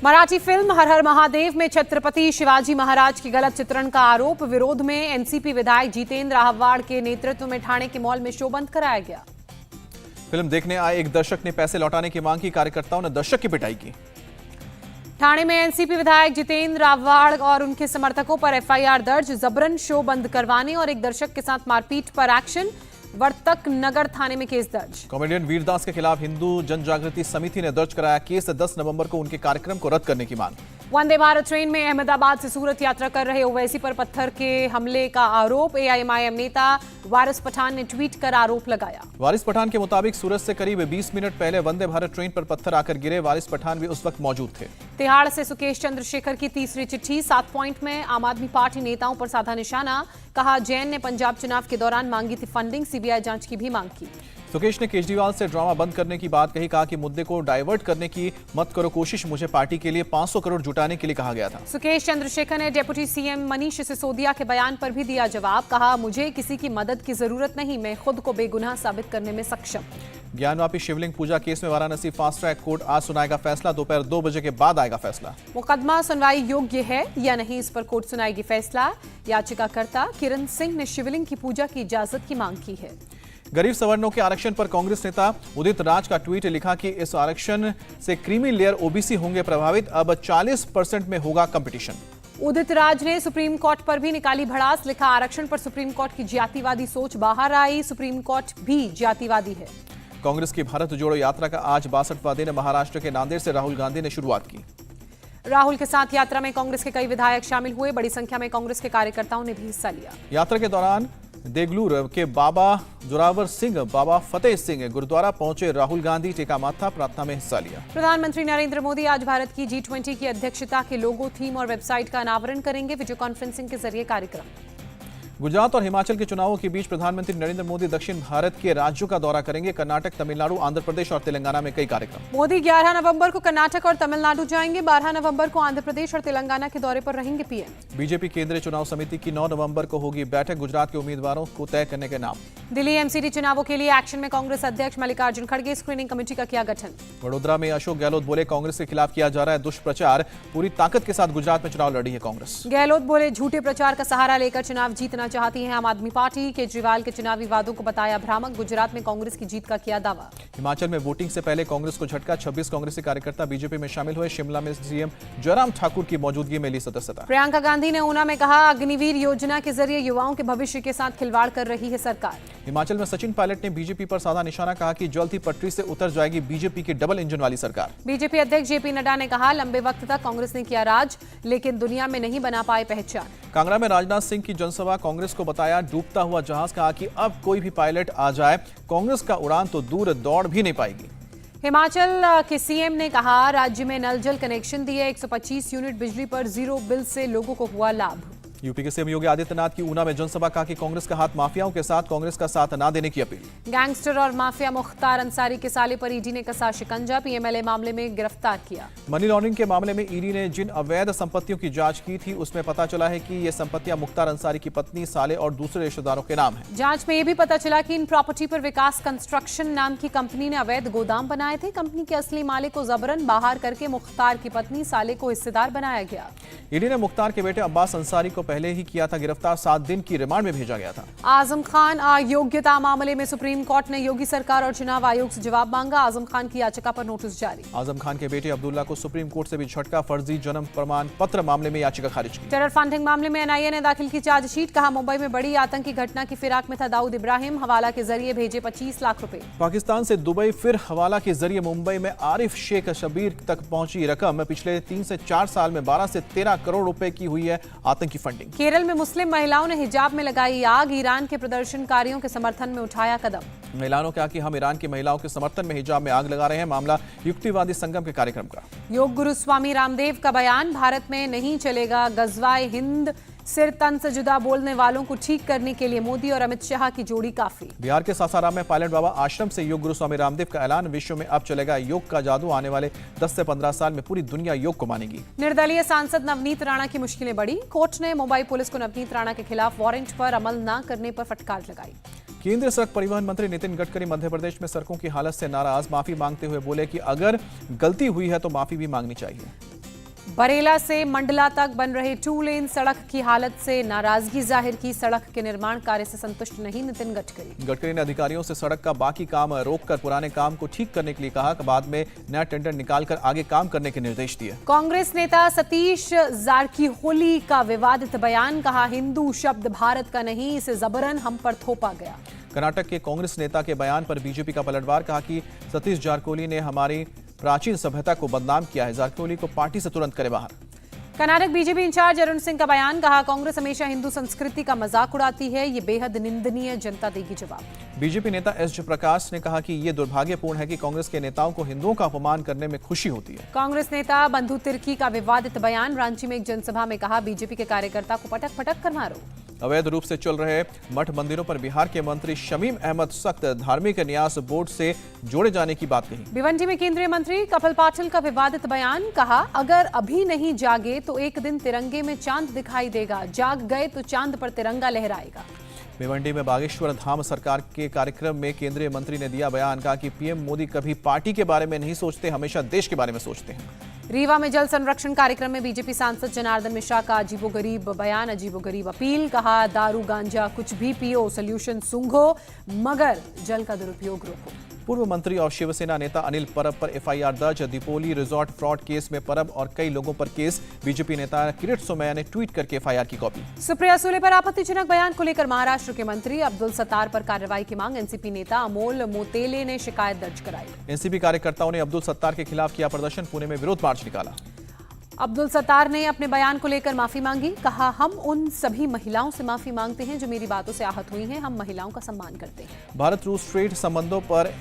Marathi film हर हर महादेव में छत्रपति शिवाजी महाराज की गलत चित्रण का आरोप विरोध में एनसीपी विधायक जितेंद्र राहवाड़ के नेतृत्व में ठाणे के मॉल में शो बंद कराया गया। फिल्म देखने आए एक दर्शक ने पैसे लौटाने की मांग की, कार्यकर्ताओं ने दर्शक की पिटाई की। ठाणे में एनसीपी विधायक जितेंद्र राहवाड़ और उनके समर्थकों पर एफआईआर दर्ज, जबरन शो बंद करवाने और एक दर्शक के साथ मारपीट पर एक्शन, वर्तक नगर थाने में केस दर्ज। कॉमेडियन वीरदास के खिलाफ हिंदू जन जागृति समिति ने दर्ज कराया केस, 10 नवंबर को उनके कार्यक्रम को रद्द करने की मांग। वंदे भारत ट्रेन में अहमदाबाद से सूरत यात्रा कर रहे ओवैसी पर पत्थर के हमले का आरोप, एआईएमआईएम नेता वारिस पठान ने ट्वीट कर आरोप लगाया। वारिस पठान के मुताबिक सूरत से करीब 20 मिनट पहले वंदे भारत ट्रेन पर पत्थर आकर गिरे। वारिस पठान भी उस वक्त मौजूद थे। तिहाड़ से सुकेश चंद्रशेखर की तीसरी चिट्ठी, 7 पॉइंट में आम आदमी पार्टी नेताओं पर साधा निशाना, कहा जैन ने पंजाब चुनाव के दौरान मांगी थी फंडिंग, सीबीआई जांच की भी मांग की। सुकेश ने केजरीवाल से ड्रामा बंद करने की बात कही, कहा कि मुद्दे को डाइवर्ट करने की मत करो कोशिश, मुझे पार्टी के लिए 500 करोड़ जुटाने के लिए कहा गया था। सुकेश चंद्रशेखर ने डिप्टी सीएम मनीष सिसोदिया के बयान पर भी दिया जवाब, कहा मुझे किसी की मदद की जरूरत नहीं, मैं खुद को बेगुनाह साबित करने में सक्षम। ज्ञानवापी शिवलिंग पूजा केस में वाराणसी फास्ट ट्रैक कोर्ट आज सुनाएगा फैसला, दोपहर 2 बजे के बाद आएगा फैसला। मुकदमा सुनवाई योग्य है या नहीं, इस पर कोर्ट सुनाएगी फैसला। याचिकाकर्ता किरण सिंह ने शिवलिंग की पूजा की इजाजत की मांग की है। गरीब सवर्णों के आरक्षण पर कांग्रेस नेता उदित राज का ट्वीट, लिखा कि इस आरक्षण से क्रीमी लेयर ओबीसी होंगे प्रभावित, अब 40% में होगा कंपटीशन। उदित राज ने सुप्रीम कोर्ट पर भी निकाली भड़ास, लिखा आरक्षण पर सुप्रीम कोर्ट की जातिवादी सोच बाहर आई, सुप्रीम कोर्ट भी जातिवादी है। कांग्रेस की भारत जोड़ो यात्रा का आज 62वां दिन, महाराष्ट्र के नांदेड़ से राहुल गांधी ने शुरुआत की। राहुल के साथ यात्रा में कांग्रेस के कई विधायक शामिल हुए, बड़ी संख्या में कांग्रेस के कार्यकर्ताओं ने भी हिस्सा लिया। यात्रा के दौरान देगलूर के बाबा जोरावर सिंह, बाबा फतेह सिंह गुरुद्वारा पहुंचे राहुल गांधी, टेका माथा, प्रार्थना में हिस्सा लिया। प्रधानमंत्री नरेंद्र मोदी आज भारत की G20 की अध्यक्षता के लोगो, थीम और वेबसाइट का अनावरण करेंगे, वीडियो कॉन्फ्रेंसिंग के जरिए कार्यक्रम। गुजरात और हिमाचल के चुनावों के बीच प्रधानमंत्री नरेंद्र मोदी दक्षिण भारत के राज्यों का दौरा करेंगे, कर्नाटक, तमिलनाडु, आंध्र प्रदेश और तेलंगाना में कई कार्यक्रम। मोदी 11 नवंबर को कर्नाटक और तमिलनाडु जाएंगे, 12 नवंबर को आंध्र प्रदेश और तेलंगाना के दौरे पर रहेंगे पीएम। बीजेपी केंद्रीय चुनाव समिति की 9 नवंबर को होगी बैठक, गुजरात के उम्मीदवारों को तय करने के नाम। दिल्ली एमसीडी चुनावों के लिए एक्शन में कांग्रेस अध्यक्ष मल्लिकार्जुन खड़गे, स्क्रीनिंग कमेटी का किया गठन। वडोदरा में अशोक गहलोत बोले, कांग्रेस के खिलाफ किया जा रहा है दुष्प्रचार, पूरी ताकत के साथ गुजरात में चुनाव लड़ी है कांग्रेस। गहलोत बोले, झूठे प्रचार का सहारा लेकर चुनाव जीतना चाहती है आम आदमी पार्टी, केजरीवाल के चुनावी वादों को बताया भ्रामक, गुजरात में कांग्रेस की जीत का किया दावा। हिमाचल में वोटिंग से पहले कांग्रेस को झटका, 26 कांग्रेसी कार्यकर्ता बीजेपी में शामिल हुए, शिमला में सीएम जयराम ठाकुर की मौजूदगी में ली सदस्यता। प्रियंका गांधी ने ऊना में कहा, अग्निवीर योजना के जरिए युवाओं के भविष्य के साथ खिलवाड़ कर रही है सरकार। हिमाचल में सचिन पायलट ने बीजेपी पर साधा निशाना, कहा कि जल्द ही पटरी से उतर जाएगी बीजेपी की डबल इंजन वाली सरकार। बीजेपी अध्यक्ष जेपी नड्डा ने कहा, लंबे वक्त तक कांग्रेस ने किया राज, लेकिन दुनिया में नहीं बना पाए पहचान। कांगड़ा में राजनाथ सिंह की जनसभा, कांग्रेस को बताया डूबता हुआ जहाज, कहा कि अब कोई भी पायलट आ जाए कांग्रेस का उड़ान तो दूर दौड़ भी नहीं पाएगी। हिमाचल के सीएम ने कहा, राज्य में नल जल कनेक्शन दिए, 125 यूनिट बिजली पर 0 बिल से लोगों को हुआ लाभ। यूपी के सीएम योगी आदित्यनाथ की ऊना में जनसभा, कहा कि कांग्रेस का हाथ माफियाओं के साथ, कांग्रेस का साथ न देने की अपील। गैंगस्टर और माफिया मुख्तार अंसारी के साले पर ईडी ने कसा शिकंजा, पीएमएलए मामले में गिरफ्तार किया। मनी लॉन्ड्रिंग के मामले में ईडी ने जिन अवैध संपत्तियों की जांच की थी, उसमें पता चला है कि ये संपत्तियां मुख्तार अंसारी की पत्नी, साले और दूसरे रिश्तेदारों के नाम है। जांच में यह भी पता चला कि इन प्रॉपर्टी पर विकास कंस्ट्रक्शन नाम की कंपनी ने अवैध गोदाम बनाए थे। कंपनी के असली मालिक को जबरन बाहर करके मुख्तार की पत्नी, साले को हिस्सेदार बनाया गया। ईडी ने मुख्तार के बेटे अब्बास अंसारी को पहले ही किया था गिरफ्तार, 7 दिन की रिमांड में भेजा गया था। आजम खान अयोग्यता मामले में सुप्रीम कोर्ट ने योगी सरकार और चुनाव आयोग से जवाब मांगा, आजम खान की याचिका पर नोटिस जारी। आजम खान के बेटे अब्दुल्ला को सुप्रीम कोर्ट से भी झटका, फर्जी जन्म प्रमाण पत्र मामले में याचिका खारिज की। टेरर फंडिंग मामले में एनआईए ने दाखिल की चार्जशीट, कहा मुंबई में बड़ी आतंकी घटना की फिराक में था दाऊद इब्राहिम, हवाला के जरिए भेजे 25 लाख रुपए। पाकिस्तान से दुबई फिर हवाला के जरिए मुंबई में आरिफ शेख शबीर तक पहुंची रकम, पिछले 3 से 4 साल में 12 से 13 करोड़ रुपए की हुई है आतंकी फंडिंग। केरल में मुस्लिम महिलाओं ने हिजाब में लगाई आग, ईरान के प्रदर्शनकारियों के समर्थन में उठाया कदम। महिलाओं ने कहा कि हम ईरान की महिलाओं के समर्थन में हिजाब में आग लगा रहे हैं, मामला युक्तिवादी संगम के कार्यक्रम का। योग गुरु स्वामी रामदेव का बयान, भारत में नहीं चलेगा गजवाए हिंद, सिर तन से जुदा बोलने वालों को ठीक करने के लिए मोदी और अमित शाह की जोड़ी काफी। बिहार के सासाराम में पायलट बाबा आश्रम से योग गुरु स्वामी रामदेव का ऐलान, विश्व में अब चलेगा योग का जादू, आने वाले 10 से 15 साल में पूरी दुनिया योग को मानेगी। निर्दलीय सांसद नवनीत राणा की मुश्किलें बढ़ी, कोर्ट ने मुंबई पुलिस को नवनीत राणा के खिलाफ वारंट पर अमल न करने पर फटकार लगाई। केंद्रीय सड़क परिवहन मंत्री नितिन गडकरी मध्य प्रदेश में सड़कों की हालत से नाराज, माफी मांगते हुए बोले कि अगर गलती हुई है तो माफी भी मांगनी चाहिए। बरेला से मंडला तक बन रहे 2 लेन सड़क की हालत से नाराजगी जाहिर की। सड़क के निर्माण कार्य से संतुष्ट नहीं नितिन गडकरी। गडकरी ने अधिकारियों से सड़क का बाकी काम रोककर पुराने काम को ठीक करने के लिए कहा कि बाद में नया टेंडर निकालकर आगे काम करने के निर्देश दिए। कांग्रेस नेता सतीश जारकीहोली का विवादित बयान, कहा हिंदू शब्द भारत का नहीं, इसे जबरन हम पर थोपा गया। कर्नाटक के कांग्रेस नेता के बयान पर बीजेपी का पलटवार, कहा कि सतीश जारकीहोली ने हमारी प्राचीन सभ्यता को बदनाम किया है, जारकीहोली को पार्टी से तुरंत करे बाहर। कर्नाटक बीजेपी इंचार्ज अरुण सिंह का बयान, कहा कांग्रेस हमेशा हिंदू संस्कृति का मजाक उड़ाती है, ये बेहद निंदनीय, जनता देगी जवाब। बीजेपी नेता एस जयप्रकाश ने कहा कि ये दुर्भाग्यपूर्ण है कि कांग्रेस के नेताओं को हिंदुओं का अपमान करने में खुशी होती है। कांग्रेस नेता बंधु तिर्की का विवादित बयान, रांची में एक जनसभा में कहा बीजेपी के कार्यकर्ता को पटक पटक कर मारो। अवैध रूप से चल रहे मठ मंदिरों पर बिहार के मंत्री शमीम अहमद सख्त धार्मिक न्यास बोर्ड से जोड़े जाने की बात कही। भिवंडी में केंद्रीय मंत्री कपिल पाटिल का विवादित बयान, कहा अगर अभी नहीं जागे तो एक दिन तिरंगे में चांद दिखाई देगा, जाग गए तो चांद पर तिरंगा लहराएगा। भिवंडी में बागेश्वर धाम सरकार के कार्यक्रम में केंद्रीय मंत्री ने दिया बयान, कहा कि पीएम मोदी कभी पार्टी के बारे में नहीं सोचते, हमेशा देश के बारे में सोचते हैं। रीवा में जल संरक्षण कार्यक्रम में बीजेपी सांसद जनार्दन मिश्रा का अजीबोगरीब बयान, अजीबोगरीब अपील, कहा दारू गांजा कुछ भी पियो, सोल्यूशन सूंघो मगर जल का दुरुपयोग रोको। पूर्व मंत्री और शिवसेना नेता अनिल परब पर एफआईआर दर्ज, दीपोली रिजॉर्ट फ्रॉड केस में परब और कई लोगों पर केस। बीजेपी नेता किरीट सोमैया ने ट्वीट करके एफआईआर की कॉपी। सुप्रिया सुले पर आपत्तिजनक बयान को लेकर महाराष्ट्र के मंत्री अब्दुल सत्तार पर कार्रवाई की मांग, एनसीपी नेता अमोल मोतेले ने शिकायत दर्ज कराई। एनसीपी कार्यकर्ताओं ने अब्दुल सत्तार के खिलाफ किया प्रदर्शन, पुणे में विरोध मार्च निकाला। अब्दुल सत्तार ने अपने बयान को लेकर माफी मांगी, कहा हम उन सभी महिलाओं से माफी मांगते हैं जो मेरी बातों से आहत हुई हैं, हम महिलाओं का सम्मान करते हैं। भारत रूस ट्रेड संबंधों पर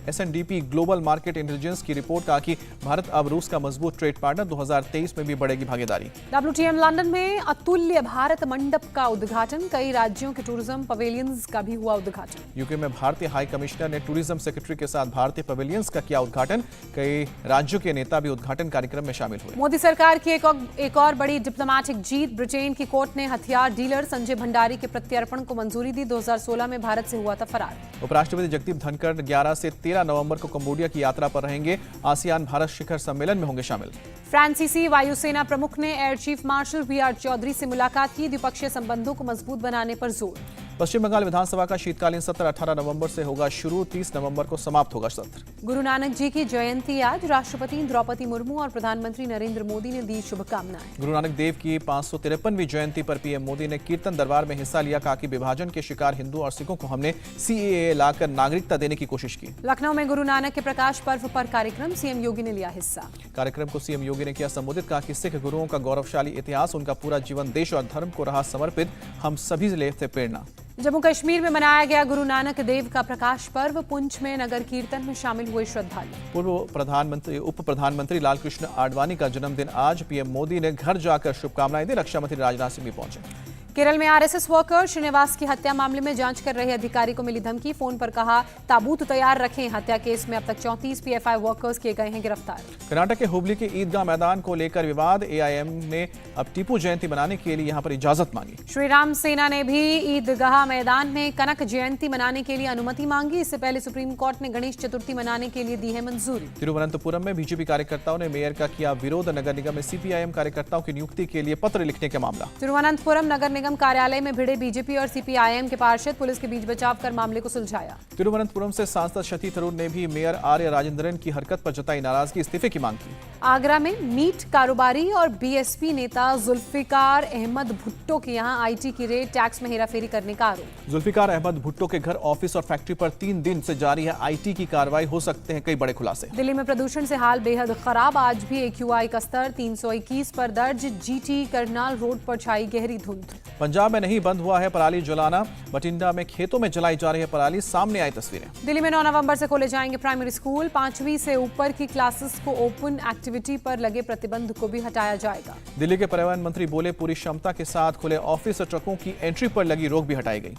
एसएनडीपी ग्लोबल मार्केट इंटेलिजेंस की रिपोर्ट, कहा कि भारत अब रूस का मजबूत ट्रेड पार्टनर, 2023 में भी बढ़ेगी भागीदारी। WTM लंदन में अतुल्य भारत मंडप का उद्घाटन, कई राज्यों के टूरिज्म पवेलियंस का भी हुआ उद्घाटन। यूके में भारतीय हाई कमिश्नर ने टूरिज्म सेक्रेटरी के साथ भारतीय पवेलियंस का किया उद्घाटन, कई राज्यों के नेता भी उद्घाटन कार्यक्रम में शामिल हुए। मोदी सरकार की एक और बड़ी डिप्लोमेटिक जीत, ब्रिटेन की कोर्ट ने हथियार डीलर संजय भंडारी के प्रत्यर्पण को मंजूरी दी, 2016 में भारत से हुआ था फरार। उपराष्ट्रपति जगदीप धनखड़ 11 से 13 नवंबर को कंबोडिया की यात्रा पर रहेंगे, आसियान भारत शिखर सम्मेलन में होंगे शामिल। फ्रांसीसी वायुसेना प्रमुख ने air chief marshal BR Chaudhari से मुलाकात की, द्विपक्षीय संबंधों को मजबूत बनाने पर जोर। पश्चिम बंगाल विधानसभा का शीतकालीन सत्र 18 नवंबर से होगा शुरू, 30 नवंबर को समाप्त होगा सत्र। गुरु नानक जी की जयंती आज, राष्ट्रपति द्रौपदी मुर्मू और प्रधानमंत्री नरेंद्र मोदी ने दी शुभकामनाएं। गुरु नानक देव की 553वीं जयंती पर पीएम मोदी ने कीर्तन दरबार में हिस्सा लिया, कहा कि विभाजन के शिकार हिंदू और सिखों को हमने सीएए लाकर नागरिकता देने की कोशिश की। लखनऊ में गुरु नानक के प्रकाश पर्व पर कार्यक्रम, सीएम योगी ने लिया हिस्सा। कार्यक्रम को सीएम योगी ने किया संबोधित, कहा कि सिख गुरुओं का गौरवशाली इतिहास, उनका पूरा जीवन देश और धर्म को रहा समर्पित, हम सभी से लेते प्रेरणा। जम्मू कश्मीर में मनाया गया गुरु नानक देव का प्रकाश पर्व, पुंछ में नगर कीर्तन में शामिल हुए श्रद्धालु। पूर्व प्रधानमंत्री उप प्रधानमंत्री लालकृष्ण आडवाणी का जन्मदिन आज, पीएम मोदी ने घर जाकर शुभकामनाएं दी, रक्षा मंत्री राजनाथ सिंह भी पहुंचे। केरल में आरएसएस वर्कर श्रीनिवास की हत्या मामले में जांच कर रहे अधिकारी को मिली धमकी, फोन पर कहा ताबूत तैयार रखें, हत्या केस में अब तक 34 पीएफआई वर्कर्स किए गए हैं गिरफ्तार। कर्नाटक के हुबली के ईदगाह मैदान को लेकर विवाद, एआईएम ने अब टीपू जयंती मनाने के लिए यहां पर इजाजत मांगी। श्री राम सेना ने भी ईदगाह मैदान में कनक जयंती मनाने के लिए अनुमति मांगी, इससे पहले सुप्रीम कोर्ट ने गणेश चतुर्थी मनाने के लिए दी है मंजूरी। तिरुवनंतपुरम में बीजेपी कार्यकर्ताओं ने मेयर का किया विरोध, नगर निगम में सीपीआईएम कार्यकर्ताओं की नियुक्ति के लिए पत्र लिखने का मामला। तिरुवनंतपुरम नगर निगम कार्यालय में भिड़े बीजेपी और सीपीआईएम के पार्षद, पुलिस के बीच बचाव कर मामले को सुलझाया। तिरुवनंतपुरम से सांसद शशि थरूर ने भी मेयर आर्य राजेंद्रन की हरकत पर जताई नाराजगी, इस्तीफे की मांग की। आगरा में मीट कारोबारी और बीएसपी नेता जुल्फिकार अहमद भुट्टो के यहां आईटी की रेड, टैक्स में हेराफेरी करने का आरोप। जुल्फिकार अहमद भुट्टो के घर, ऑफिस और फैक्ट्री पर 3 दिन से जारी है आईटी की कार्रवाई, हो सकते हैं कई बड़े खुलासे। दिल्ली में प्रदूषण से हाल बेहद खराब, आज भी एक्यूआई का स्तर 321 पर दर्ज, जीटी करनाल रोड पर छाई गहरी धुंध। पंजाब में नहीं बंद हुआ है पराली जलाना, बठिंडा में खेतों में जलाई जा रही है पराली, सामने आई तस्वीरें। दिल्ली में 9 नवंबर से खोले जाएंगे प्राइमरी स्कूल, 5वीं से ऊपर की क्लासेस को ओपन, एक्टिविटी पर लगे प्रतिबंध को भी हटाया जाएगा। दिल्ली के परिवहन मंत्री बोले पूरी क्षमता के साथ खुले ऑफिस और ट्रकों की एंट्री पर लगी रोक भी हटाई गई।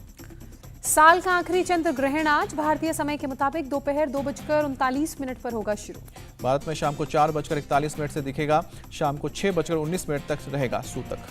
साल का आखिरी चंद्र ग्रहण आज भारतीय समय के मुताबिक दोपहर 2:39 पर होगा शुरू। भारत में शाम को 4:41 से दिखेगा, शाम को 6:19 तक रहेगा सूतक।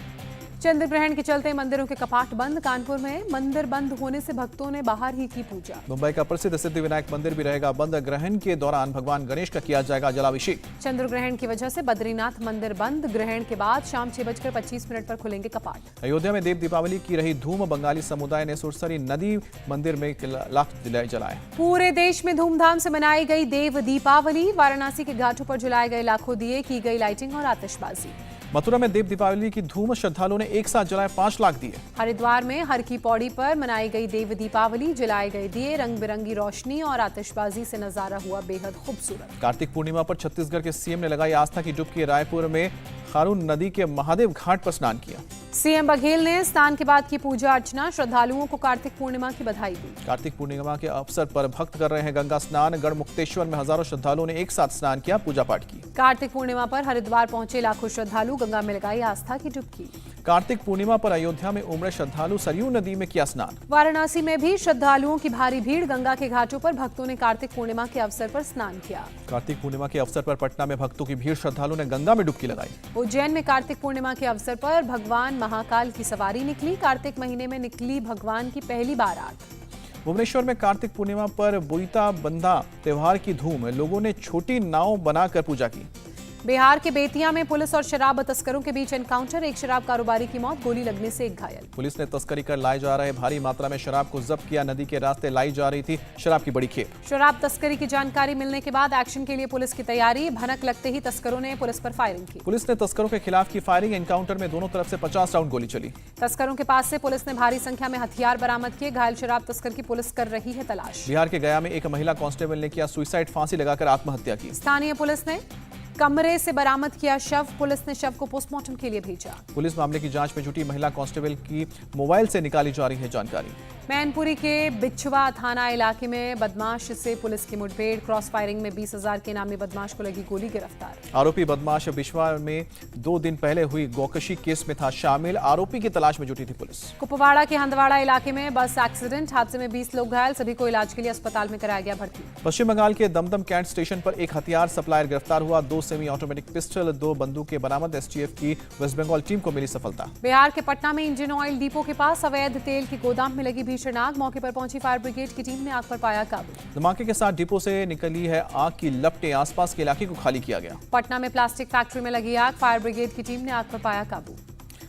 चंद्र ग्रहण के चलते मंदिरों के कपाट बंद। कानपुर में मंदिर बंद होने से भक्तों ने बाहर ही की पूजा। मुंबई का प्रसिद्ध सिद्धिविनायक मंदिर भी रहेगा बंद। ग्रहण के दौरान भगवान गणेश का किया जाएगा जलाभिषेक। चंद्र ग्रहण की वजह से बद्रीनाथ मंदिर बंद। ग्रहण के बाद शाम 6:25 पर खुलेंगे कपाट। अयोध्या में देव दीपावली की रही धूम। बंगाली समुदाय ने सुरसरी नदी मंदिर में लाख दिए जलाए। पूरे देश में धूमधाम से मनाई गई देव दीपावली। वाराणसी के घाटों पर जलाए गए लाखों दिए, की गई लाइटिंग और आतिशबाजी। मथुरा में देव दीपावली की धूम। श्रद्धालुओं ने एक साथ जलाए 5 लाख दिए। हरिद्वार में हर की पौड़ी पर मनाई गई देव दीपावली। जलाए गए दिए, रंग बिरंगी रोशनी और आतिशबाजी से नजारा हुआ बेहद खूबसूरत। कार्तिक पूर्णिमा पर छत्तीसगढ़ के सीएम ने लगाई आस्था की डुबकी। रायपुर में खारून नदी के महादेव घाट पर स्नान किया। सीएम बघेल ने स्नान के बाद की पूजा अर्चना। श्रद्धालुओं को कार्तिक पूर्णिमा की बधाई दी। कार्तिक पूर्णिमा के अवसर पर भक्त कर रहे हैं गंगा स्नान। गढ़मुक्तेश्वर में हजारों श्रद्धालुओं ने एक साथ स्नान किया, पूजा पाठ की। कार्तिक पूर्णिमा पर हरिद्वार पहुंचे लाखों श्रद्धालु। गंगा में लगाई आस्था की डुबकी। कार्तिक पूर्णिमा पर अयोध्या में उमड़े श्रद्धालु। सरयू नदी में किया स्नान। वाराणसी में भी श्रद्धालुओं की भारी भीड़। गंगा के घाटों पर भक्तों ने कार्तिक पूर्णिमा के अवसर पर स्नान किया। कार्तिक पूर्णिमा के अवसर पर पटना में भक्तों की भीड़। श्रद्धालुओं ने गंगा में डुबकी लगाई। उज्जैन में कार्तिक पूर्णिमा के अवसर पर भगवान महाकाल की सवारी निकली। कार्तिक महीने में निकली भगवान की पहली बारात। भुवनेश्वर में कार्तिक पूर्णिमा पर बोईता बंधा त्योहार की धूम। लोगों ने छोटी नाव बनाकर पूजा की। बिहार के बेतिया में पुलिस और शराब तस्करों के बीच एनकाउंटर। एक शराब कारोबारी की मौत, गोली लगने से एक घायल। पुलिस ने तस्करी कर लाए जा रहे भारी मात्रा में शराब को जब्त किया। नदी के रास्ते लाई जा रही थी शराब की बड़ी खेप। शराब तस्करी की जानकारी मिलने के बाद एक्शन के लिए पुलिस की तैयारी। भनक लगते ही तस्करों ने पुलिस पर फायरिंग की। पुलिस ने तस्करों के खिलाफ की फायरिंग। एनकाउंटर में दोनों तरफ से 50 राउंड गोली चली। तस्करों के पास से पुलिस ने भारी संख्या में हथियार बरामद किए। घायल शराब तस्कर की पुलिस कर रही है तलाश। बिहार के गया में एक महिला कांस्टेबल ने किया सुसाइड, फांसी लगाकर आत्महत्या की। स्थानीय पुलिस ने कमरे से बरामद किया शव। पुलिस ने शव को पोस्टमार्टम के लिए भेजा। पुलिस मामले की जांच में जुटी। महिला कांस्टेबल की मोबाइल से निकाली जा रही है जानकारी। मैनपुरी के बिच्छवा थाना इलाके में बदमाश से पुलिस की मुठभेड़। क्रॉस फायरिंग में 20,000 के नामी बदमाश को लगी गोली। गिरफ्तार आरोपी बदमाश बिछवा में 2 दिन पहले हुई गौकशी केस में था शामिल। आरोपी की तलाश में जुटी थी पुलिस। कुपवाड़ा के हंदवाड़ा इलाके में बस एक्सीडेंट। हादसे में 20 लोग घायल। सभी को इलाज के लिए अस्पताल में कराया गया भर्ती। पश्चिम बंगाल के दमदम कैंट स्टेशन पर एक हथियार सप्लायर गिरफ्तार हुआ। 2 सेमी ऑटोमेटिक पिस्टल, 2 बंदूकें बरामद। एसटीएफ की वेस्ट बंगाल टीम को मिली सफलता। बिहार के पटना में इंजन ऑयल डिपो के पास अवैध तेल की गोदाम में लगी भीषण आग। मौके पर पहुंची फायर ब्रिगेड की टीम ने आग पर पाया काबू। धमाके के साथ डिपो से निकली है आग की लपटें। आसपास के इलाके को खाली किया गया। पटना में प्लास्टिक फैक्ट्री में लगी आग। फायर ब्रिगेड की टीम ने आग पर पाया काबू।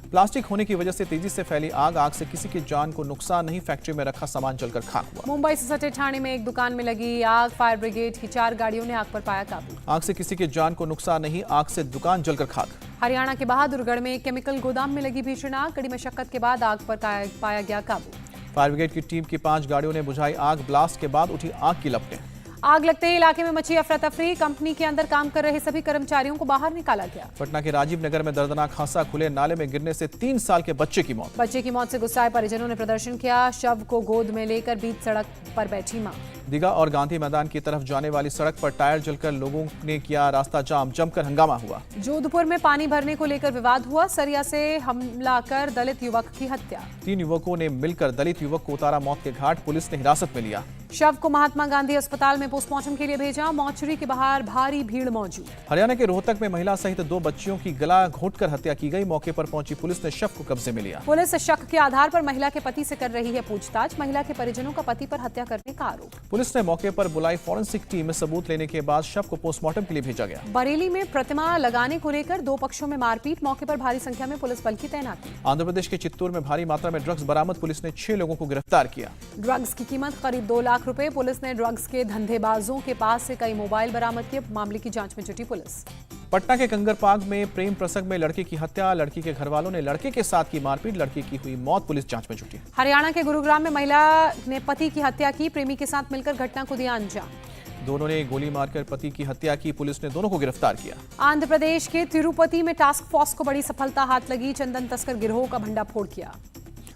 प्लास्टिक होने की वजह से तेजी से फैली आग से किसी की जान को नुकसान नहीं। फैक्ट्री में रखा सामान जलकर खाक हुआ। मुंबई से सटे ठाणे में एक दुकान में लगी आग। फायर ब्रिगेड की 4 गाड़ियों ने आग पर पाया काबू। आग से किसी की जान को नुकसान नहीं। आग से दुकान जलकर खाक। हरियाणा के बहादुरगढ़ में एक केमिकल गोदाम में लगी भीषण आग। कड़ी मशक्कत के बाद आग पर पाया गया काबू। फायर ब्रिगेड की टीम की 5 गाड़ियों ने बुझाई आग। ब्लास्ट के बाद उठी आग की लपटें। आग लगते ही इलाके में मची अफरा तफरी। कंपनी के अंदर काम कर रहे सभी कर्मचारियों को बाहर निकाला गया। पटना के राजीव नगर में दर्दनाक हादसा। खुले नाले में गिरने से 3 साल के बच्चे की मौत। बच्चे की मौत से गुस्साए परिजनों ने प्रदर्शन किया। शव को गोद में लेकर बीच सड़क पर बैठी मां। दीघा और गांधी मैदान की तरफ जाने वाली सड़क पर टायर जलकर लोगों ने किया रास्ता जाम। जमकर हंगामा हुआ। जोधपुर में पानी भरने को लेकर विवाद हुआ। सरिया से हमला कर दलित युवक की हत्या। 3 युवकों ने मिलकर दलित युवक को उतारा मौत के घाट। पुलिस ने हिरासत में लिया। शव को महात्मा गांधी अस्पताल में पोस्टमार्टम के लिए भेजा। मौचरी के बाहर भारी भीड़ मौजूद। हरियाणा के रोहतक में महिला सहित 2 बच्चियों की गला घोंटकर हत्या की गई। मौके पर पहुंची पुलिस ने शव को कब्जे में लिया। पुलिस शक के आधार पर महिला के पति से कर रही है पूछताछ। महिला के परिजनों का पति पर हत्या करने का आरोप। पुलिस ने मौके पर बुलाई फॉरेंसिक टीम में सबूत लेने के बाद शव को पोस्टमार्टम के लिए भेजा गया। बरेली में प्रतिमा लगाने को लेकर 2 पक्षों में मारपीट। मौके पर भारी संख्या में पुलिस बल की तैनाती। आंध्र प्रदेश के चित्तूर में भारी मात्रा में ड्रग्स बरामद। पुलिस ने 6 लोगों को गिरफ्तार किया। ड्रग्स की कीमत करीब 2 लाख रुपए। पुलिस ने ड्रग्स के धंधेबाजों के पास से कई मोबाइल बरामद किए। मामले की जांच में जुटी पुलिस। पटना के कंगरपाग में प्रेम प्रसंग में लड़के की हत्या। लड़की के घर वालों ने लड़के के साथ की मारपीट। लड़की की हुई मौत। पुलिस जांच में जुटी। हरियाणा के गुरुग्राम में महिला ने पति की हत्या की। प्रेमी के साथ मिलकर घटना को दिया अंजाम। दोनों ने गोली मारकर पति की हत्या की। पुलिस ने दोनों को गिरफ्तार किया। आंध्र प्रदेश के तिरुपति में टास्क फोर्स को बड़ी सफलता हाथ लगी। चंदन तस्कर गिरोह का भंडाफोड़ किया।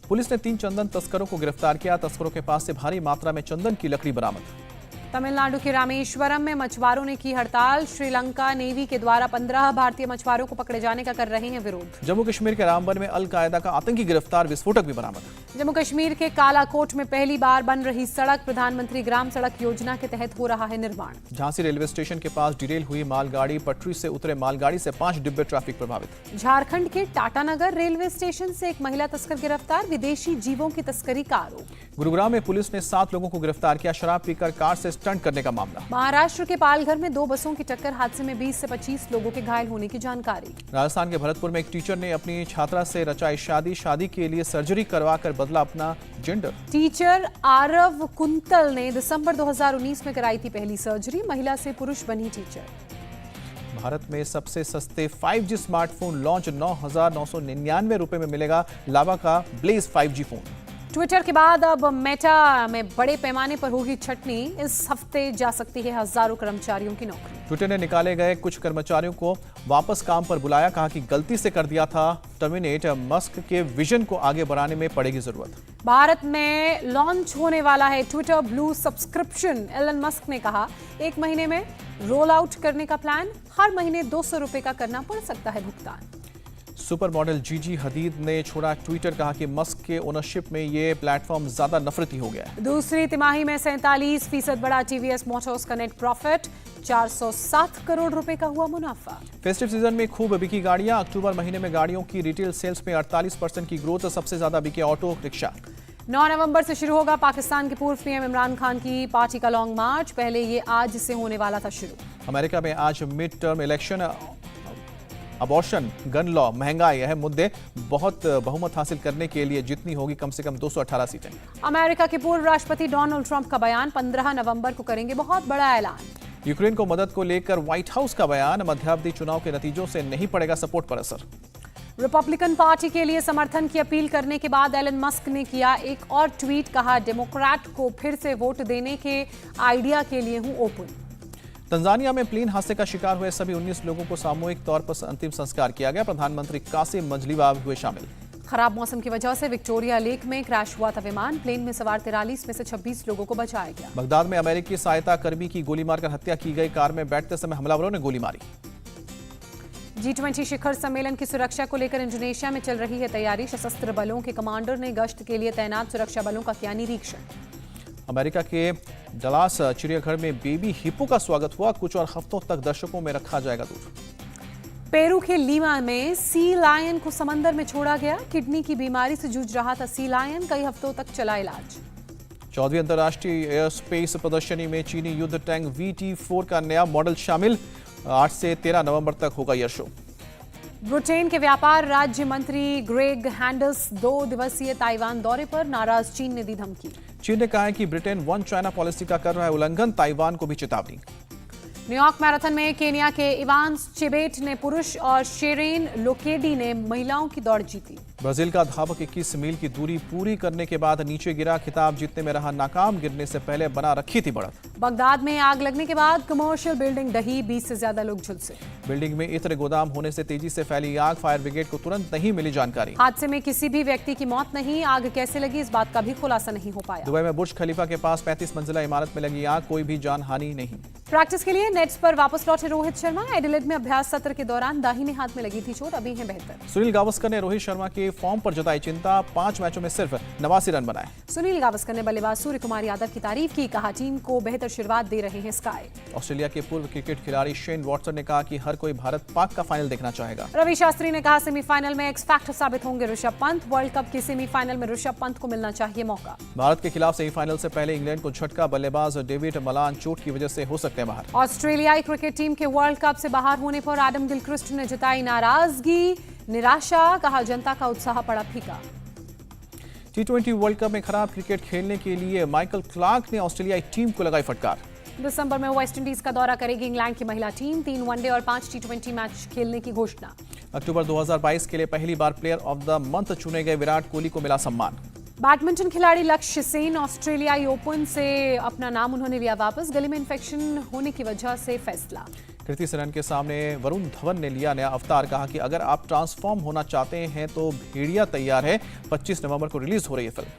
पुलिस ने 3 चंदन तस्करों को गिरफ्तार किया। तस्करों के पास से भारी मात्रा में चंदन की लकड़ी बरामद। तमिलनाडु के रामेश्वरम में मछुआरों ने की हड़ताल। श्रीलंका नेवी के द्वारा 15 भारतीय मछुआरों को पकड़े जाने का कर रहे हैं विरोध। जम्मू कश्मीर के रामबन में अल कायदा का आतंकी गिरफ्तार, विस्फोटक भी बरामद। जम्मू कश्मीर के कालाकोट में पहली बार बन रही सड़क, प्रधानमंत्री ग्राम सड़क योजना के तहत हो रहा है निर्माण। झांसी रेलवे स्टेशन के पास डिरेल हुई मालगाड़ी, पटरी से उतरे मालगाड़ी से 5 डिब्बे, ट्रैफिक प्रभावित। झारखंड के टाटानगर रेलवे स्टेशन से एक महिला तस्कर गिरफ्तार, विदेशी जीवों की तस्करी का आरोप। गुरुग्राम में पुलिस ने 7 लोगों को गिरफ्तार किया, शराब पीकर कार से स्टंट करने का मामला। महाराष्ट्र के पालघर में 2 बसों की टक्कर, हादसे में 20 से 25 लोगों के घायल होने की जानकारी। राजस्थान के भरतपुर में एक टीचर ने अपनी छात्रा से रचाई शादी के लिए सर्जरी करवाकर बदला अपना जेंडर। टीचर आरव कुंतल ने दिसंबर 2019 में कराई थी पहली सर्जरी, महिला से पुरुष बनी टीचर। भारत में सबसे सस्ते 5G स्मार्टफोन लॉन्च, 9,999 रुपए में मिलेगा लावा का ब्लेज 5G फोन। ट्विटर के बाद अब मेटा में बड़े पैमाने पर होगी छटनी, इस हफ्ते जा सकती है हजारों कर्मचारियों की नौकरी। ट्विटर ने निकाले गए कुछ कर्मचारियों को वापस काम पर बुलाया, कहा कि गलती से कर दिया था टर्मिनेट, मस्क के विजन को आगे बढ़ाने में पड़ेगी जरूरत। भारत में लॉन्च होने वाला है Twitter blue subscription. Elon Musk ने कहा 1 महीने में रोल आउट करने का प्लान, हर महीने 200 रुपए का करना पड़ सकता है भुगतान। सुपर मॉडल जीजी हदीद ने छोड़ा ट्विटर, कहा कि मस्क के ओनरशिप में ये प्लेटफॉर्म ज्यादा नफरती हो गया है। दूसरी तिमाही में 47% बढ़ा टीवीएस मोटर्स का नेट प्रॉफिट, 407 करोड़ रुपए का हुआ मुनाफा। फेस्टिव सीजन में खूब बिकी गाड़ियां, अक्टूबर महीने में गाड़ियों की रिटेल सेल्स में 48% की ग्रोथ, सबसे ज्यादा बिके ऑटो रिक्शा। 9 नवंबर से शुरू होगा पाकिस्तान के पूर्व पीएम इमरान खान की पार्टी का लॉन्ग मार्च, पहले ये आज से होने वाला था शुरू। अमेरिका में आज mid term election, abortion, gun law, महंगाई अहम मुद्दे। बहुत बहुमत हासिल करने के लिए जितनी होगी कम से कम 218 सीटें। अमेरिका के पूर्व राष्ट्रपति डोनाल्ड ट्रंप का बयान, 15 नवंबर को करेंगे बहुत बड़ा ऐलान। यूक्रेन को मदद को लेकर व्हाइट हाउस का बयान, मध्यावधि चुनाव के नतीजों से नहीं पड़ेगा सपोर्ट पर असर। रिपब्लिकन पार्टी के लिए समर्थन की अपील करने के बाद एलन मस्क ने किया एक और ट्वीट, कहा डेमोक्रेट को फिर से वोट देने के आइडिया के लिए हूं ओपन। तंजानिया में प्लेन हादसे का शिकार हुए सभी 19 लोगों को सामूहिक तौर पर अंतिम संस्कार किया गया, प्रधानमंत्री कासिम मजलीवा भी हुए शामिल। खराब मौसम की वजह से विक्टोरिया लेक में क्रैश हुआ था विमान, प्लेन में सवार 43 में से 26 लोगों को बचाया गया। बगदाद में अमेरिकी सहायता कर्मी की गोली मारकर हत्या की गई, कार में बैठते समय हमलावरों ने गोली मारी। G20 शिखर सम्मेलन की सुरक्षा को लेकर इंडोनेशिया में चल रही है तैयारी, सशस्त्र बलों के कमांडर ने गश्त के लिए तैनात सुरक्षा बलों का किया निरीक्षण। अमेरिका के डलास चिड़ियाघर में बेबी हिप्पो का स्वागत हुआ, कुछ और हफ्तों तक दर्शकों में रखा जाएगा दूर। पेरू के लीमा में सी लायन को समंदर में छोड़ा गया, किडनी की बीमारी से जूझ रहा था सी लायन, कई हफ्तों तक चला इलाज। 14वीं अंतर्राष्ट्रीय एयर स्पेस प्रदर्शनी में चीनी युद्ध टैंक VT-4 का नया मॉडल शामिल, 8 से 13 नवंबर तक होगा एयर शो। ब्रिटेन के व्यापार राज्य मंत्री ग्रेग हैंडल्स 2 दिवसीय ताइवान दौरे पर, नाराज चीन ने दी धमकी। चीन ने कहा है कि ब्रिटेन वन चाइना पॉलिसी का कर रहा है उल्लंघन, ताइवान को भी चेतावनी। न्यूयॉर्क मैराथन में केनिया के इवांस चिबेट ने पुरुष और शेरेन लोकेडी ने महिलाओं की दौड़ जीती। ब्राजील का धावक 21 मील की दूरी पूरी करने के बाद नीचे गिरा, खिताब जीतने में रहा नाकाम, गिरने से पहले बना रखी थी बढ़त। बगदाद में आग लगने के बाद कमर्शियल बिल्डिंग ढही, 20 से ज्यादा लोग झुलसे। बिल्डिंग में इत्र गोदाम होने से तेजी से फैली आग, फायर ब्रिगेड को तुरंत नहीं मिली जानकारी। हादसे में किसी भी व्यक्ति की मौत नहीं, आग कैसे लगी इस बात का भी खुलासा नहीं हो पाया। दुबई में बुर्ज खलीफा के पास 35 मंजिला इमारत में लगी आग, कोई भी जानहानि नहीं। प्रैक्टिस के लिए नेट्स पर वापस लौटे रोहित शर्मा, एडिलेड में अभ्यास सत्र के दौरान दाहिने हाथ में लगी थी चोट, अभी है बेहतर। सुनील गावस्कर ने रोहित शर्मा के फॉर्म पर जताई चिंता, 5 मैचों में सिर्फ 89 रन बनाए। सुनील गावस्कर ने बल्लेबाज सूर्य कुमार यादव की तारीफ की, कहा टीम को बेहतर शुरुआत दे रहे हैं स्काई। ऑस्ट्रेलिया के पूर्व क्रिकेट खिलाड़ी शेन वॉटसन ने कहा कि हर कोई भारत पाक का फाइनल देखना चाहेगा। रवि शास्त्री ने कहा सेमीफाइनल में एक्स फैक्टर साबित होंगे ऋषभ पंत, वर्ल्ड कप के सेमीफाइनल में ऋषभ पंत को मिलना चाहिए मौका। भारत के खिलाफ सेमीफाइनल से पहले इंग्लैंड को झटका, बल्लेबाज डेविड मलान चोट की वजह से हो सकते हैं बाहर। ऑस्ट्रेलियाई क्रिकेट टीम के वर्ल्ड कप से बाहर होने पर एडम गिलक्रिस्ट ने जताई नाराजगी, निराशा, कहा जनता का उत्साह पड़ा फीका। T20 वर्ल्ड कप में खराब क्रिकेट खेलने के लिए माइकल क्लार्क ने ऑस्ट्रेलियाई टीम को लगाई फटकार। दिसंबर में वेस्टइंडीज का दौरा करेगी इंग्लैंड की महिला टीम, 3 वनडे और 5 T20 मैच खेलने की घोषणा। अक्टूबर 2022 के लिए पहली बार प्लेयर ऑफ द मंथ चुने गए विराट कोहली को मिला सम्मान। बैडमिंटन खिलाड़ी लक्ष्य सेन ऑस्ट्रेलियाई ओपन से अपना नाम उन्होंने लिया वापस, गले में इंफेक्शन होने की वजह से फैसला। कृति सेनन के सामने वरुण धवन ने लिया नया अवतार, कहा कि अगर आप ट्रांसफॉर्म होना चाहते हैं तो भेड़िया तैयार है। 25 नवंबर को रिलीज हो रही है फिल्म।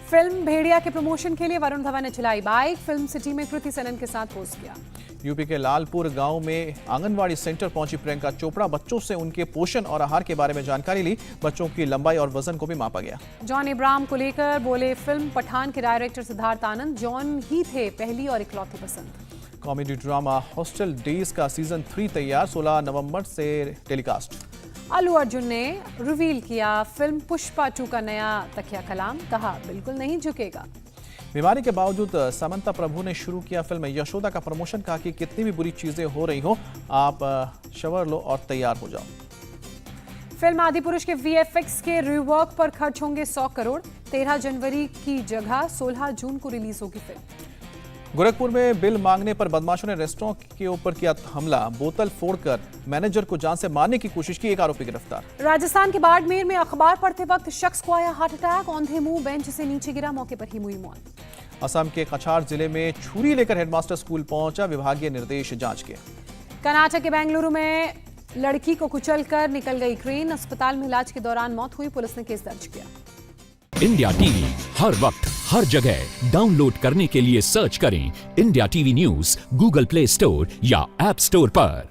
फिल्म भेड़िया के प्रमोशन के लिए वरुण धवन ने चलाई बाइक। फिल्म सिटी में कृति सेनन के साथ पोस्ट किया। यूपी के लालपुर गांव में आंगनवाड़ी सेंटर पहुंची प्रियंका चोपड़ा। बच्चों से उनके पोषण और आहार के बारे में जानकारी ली। बच्चों की लंबाई और वजन को भी मापा गया। जॉन इब्राहिम को लेकर बोले, फिल्म पठान के director Siddharth Anand John he थे पहली और इकलौती पसंद। कॉमेडी ड्रामा हॉस्टल डेज का सीजन 3 तैयार, 16 नवंबर से टेलीकास्ट। अल्लू अर्जुन ने रिवील किया फिल्म पुष्पा 2 का नया तकिया कलाम, कहा बिल्कुल नहीं झुकेगा। बीमारी के बावजूद समंता प्रभु ने शुरू किया फिल्म यशोदा का प्रमोशन। कहा कि कितनी भी बुरी चीजें हो रही हो, आप शवर लो और तैयार हो जाओ। फिल्म आदिपुरुष के वीएफएक्स के रिवर्क पर खर्च होंगे 100 करोड़। 13 जनवरी की जगह 16 जून को रिलीज होगी फिल्म। गोरखपुर में बिल मांगने पर बदमाशों ने रेस्टोरेंट के ऊपर किया हमला। बोतल फोड़कर मैनेजर को जान से मारने की कोशिश की। एक आरोपी गिरफ्तार। राजस्थान के बाड़मेर में अखबार पढ़ते वक्त शख्स को आया हार्ट अटैक। औंधे मुंह बेंच से नीचे गिरा, मौके पर ही हुई मौत। असम के कछार जिले में छुरी लेकर हेडमास्टर स्कूल पहुंचा। विभागीय निर्देश जांच के। कर्नाटक के बेंगलुरु में लड़की को कुचलकर निकल गई क्रेन। अस्पताल में इलाज के दौरान मौत हुई। पुलिस ने केस दर्ज किया। इंडिया टीवी हर वक्त हर जगह डाउनलोड करने के लिए सर्च करें India TV news Google play store या ऐप स्टोर पर।